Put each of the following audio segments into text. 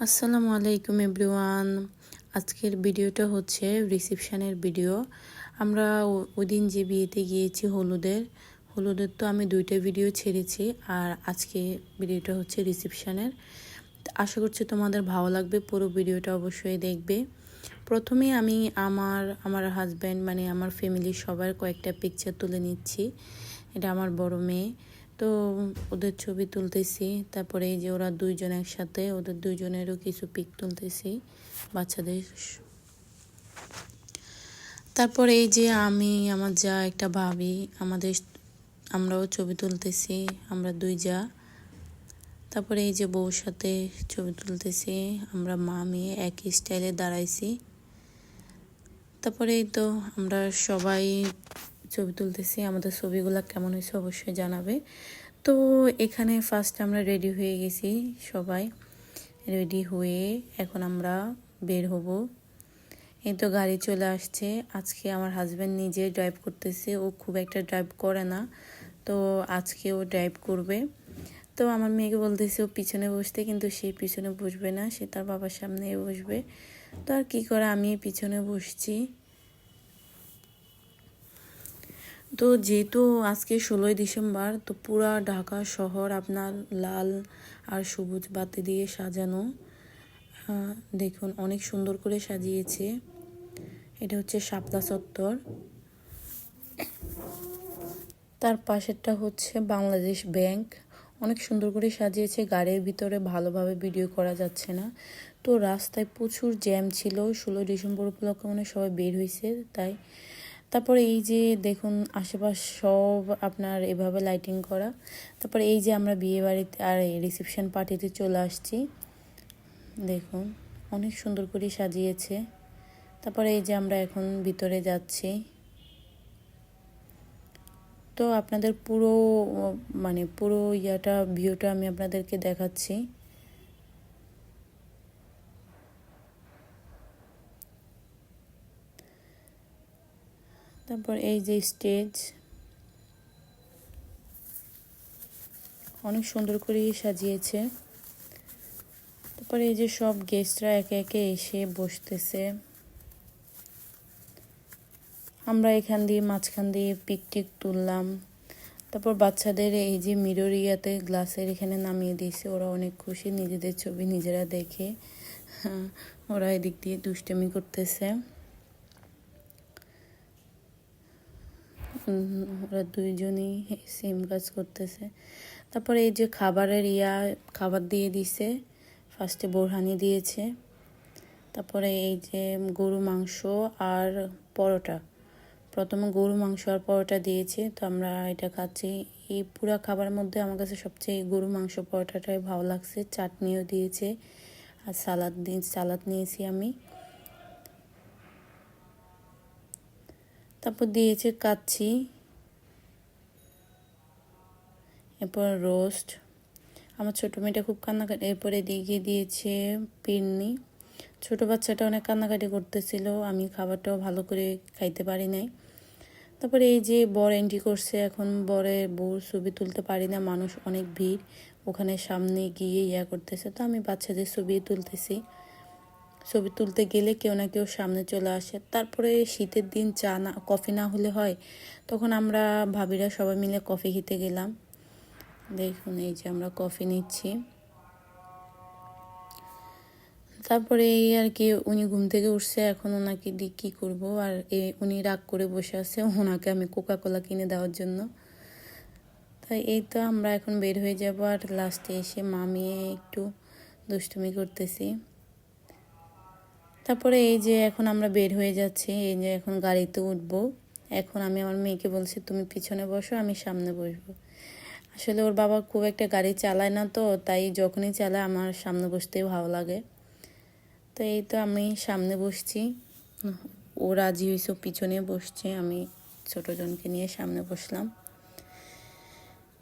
আসসালামু আলাইকুম এভরিওয়ান। আজকের ভিডিওটা হচ্ছে রিসেপশনের ভিডিও। আমরা ওই দিন যে বিয়েতে গিয়েছি হলুদের তো আমি 2টা ভিডিও ছেড়েছি, আর আজকে ভিডিওটা হচ্ছে রিসেপশনের। আশা করছি তোমাদের ভালো লাগবে, পুরো ভিডিওটা অবশ্যই দেখবে। প্রথমে আমি আমার হাজব্যান্ড মানে আমার ফ্যামিলির সবার কয়েকটা পিকচার তুলে নিচ্ছি। এটা আমার বড় মেয়ে, তো ওদের ছবি তুলতেছি। তারপরে এই যে ওরা দুইজন একসাথে, ওদের দুইজনেরও কিছু পিক তুলতেছি বাচ্চাদের। তারপরে এই যে আমি, আমার যা, একটা ভাবি, আমরাও ছবি তুলতেছি, আমরা দুই যা। তারপরে এই যে বউর সাথে ছবি তুলতেছি, আমরা মা মেয়ে একই স্টাইলে দাঁড়াইছি। তারপরে এই তো আমরা সবাই ছবি তুলতেছি। আমাদের ছবিগুলো কেমন হয়েছে অবশ্যই জানাবে। তো এখানে ফার্স্ট আমরা রেডি হয়ে গেছি, সবাই রেডি হয়ে এখন আমরা বের হব। এই তো গাড়ি চলে আসছে। আজকে আমার হাজব্যান্ড নিজে ড্রাইভ করতেছে, ও খুব একটা ড্রাইভ করে না, তো আজকে ও ড্রাইভ করবে। তো আমার মেয়েকে বলতেছে ও পিছনে বসতে, কিন্তু সে পিছনে বসবে না, সে তার বাবার সামনে বসবে। তো আর কি করে, আমি পিছনে বসছি। তো যেহেতু আজকে 16ই ডিসেম্বর, তো পুরা ঢাকা শহর আপনার লাল আর সবুজ বাতি দিয়ে সাজানো। দেখুন অনেক সুন্দর করে সাজিয়েছে। এটা হচ্ছে শাপলা চত্বর, তার পাশেরটা হচ্ছে বাংলাদেশ ব্যাংক। অনেক সুন্দর করে সাজিয়েছে। গাড়ির ভিতরে ভালোভাবে ভিডিও করা যাচ্ছে না, তো রাস্তায় প্রচুর জ্যাম ছিল। 16 ডিসেম্বর উপলক্ষে মানে সবাই বের হয়েছে তাই। তারপরে এই যে দেখুন আশেপাশ সব আপনার এভাবে লাইটিং করা। তারপরে এই যে আমরা বিয়ে বাড়িতে আর রিসেপশন পার্টিতে চলে আসছি। দেখুন অনেক সুন্দর করে সাজিয়েছে। তারপরে এই যে আমরা এখন ভিতরে যাচ্ছি। তো আপনাদের পুরো ভিউটা আমি আপনাদেরকে দেখাচ্ছি। তারপর এই যে স্টেজ, অনেক সুন্দর করে সাজিয়েছে। তারপরে এই যে সব গেস্টরা একে একে এসে বসতেছে। আমরা এখান দিয়ে মাঝখান দিয়ে পিকটিক তুললাম। তারপর বাচ্চাদের এই যে মিরর গ্লাসের এখানে নামিয়ে দিয়েছে, ওরা অনেক খুশি, নিজেদের ছবি নিজেরা দেখে। ওরা এদিক দিয়ে দুষ্টুমি করতেছে। ওরা দুইজনই সেম কাজ করতেছে। তারপরে এই যে খাবার দিয়ে দিছে। ফার্স্টে বোরহানি দিয়েছে, তারপরে এই যে গরু মাংস আর পরোটা। প্রথমে গরু মাংস আর পরোটা দিয়েছে, তো আমরা এটা খাচ্ছি। এই পুরা খাবারের মধ্যে আমার কাছে সবচেয়ে গরু মাংস পরোটাটাই ভালো লাগছে। চাটনিও দিয়েছে আর সালাদ নিয়েছি আমি। তারপর দিয়েছে কাচ্চি, এরপর রোস্ট। আমার ছোটো মেয়েটা খুব কান্নাকাটি। এরপরে দিয়েছে পিরনি। ছোটো বাচ্চাটা অনেক কান্নাকাটি করতেছিল, আমি খাবারটাও ভালো করে খাইতে পারি নাই। তারপরে এই যে বর এন্ট্রি করছে, এখন বউর ছবি তুলতে পারি না, মানুষ অনেক ভিড়, ওখানে সামনে গিয়ে করতেছে। তো আমি বাচ্চাদের ছবি তুলতেছি। ছবি তুলতে গেলে কেউ না কেউ সামনে চলে আসে। তারপরে শীতের দিন কফি না হলে হয়, তখন আমরা ভাবিরা সবাই মিলে কফি খেতে গেলাম। দেখুন এই যে আমরা কফি নিচ্ছি। তারপরে এই আর কি, উনি ঘুম থেকে উঠছে, এখন ওনাকে দিয়ে কী করবো, আর উনি রাগ করে বসে আছে, ওনাকে আমি কোকা-কোলা কিনে দেওয়ার জন্য। তাই এই তো আমরা এখন বের হয়ে যাব, আর লাস্টে এসে মামিয়ে একটু দুষ্টুমি করতেছি। তারপরে এই যে এখন আমরা বের হয়ে যাচ্ছি, এই যে এখন গাড়িতে উঠবো। এখন আমি আমার মেয়েকে বলছি তুমি পিছনে বসো, আমি সামনে বসবো। আসলে ওর বাবা খুব একটা গাড়ি চালায় না, তো তাই যখনই চালায় আমার সামনে বসতেই ভালো লাগে। তো এই তো আমি সামনে বসছি, ও রাজি হয়েছে, পিছনে বসছে, আমি ছোটো জনকে নিয়ে সামনে বসলাম।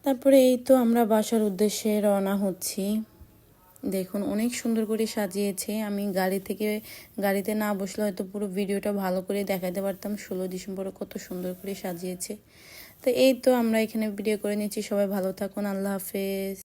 তারপরে এই তো আমরা বাসার উদ্দেশ্যে রওনা হচ্ছি। দেখুন অনেক সুন্দর করে সাজিয়েছে। আমি গাড়িতে না বসলে হয়তো পুরো ভিডিওটা ভালো করে দেখাতে পারতাম। 16 ডিসেম্বরে কত সুন্দর করে সাজিয়েছে। তো এই তো আমরা এখানে ভিডিও করে নিচ্ছি। সবাই ভালো থাকুন, আল্লাহ হাফেজ।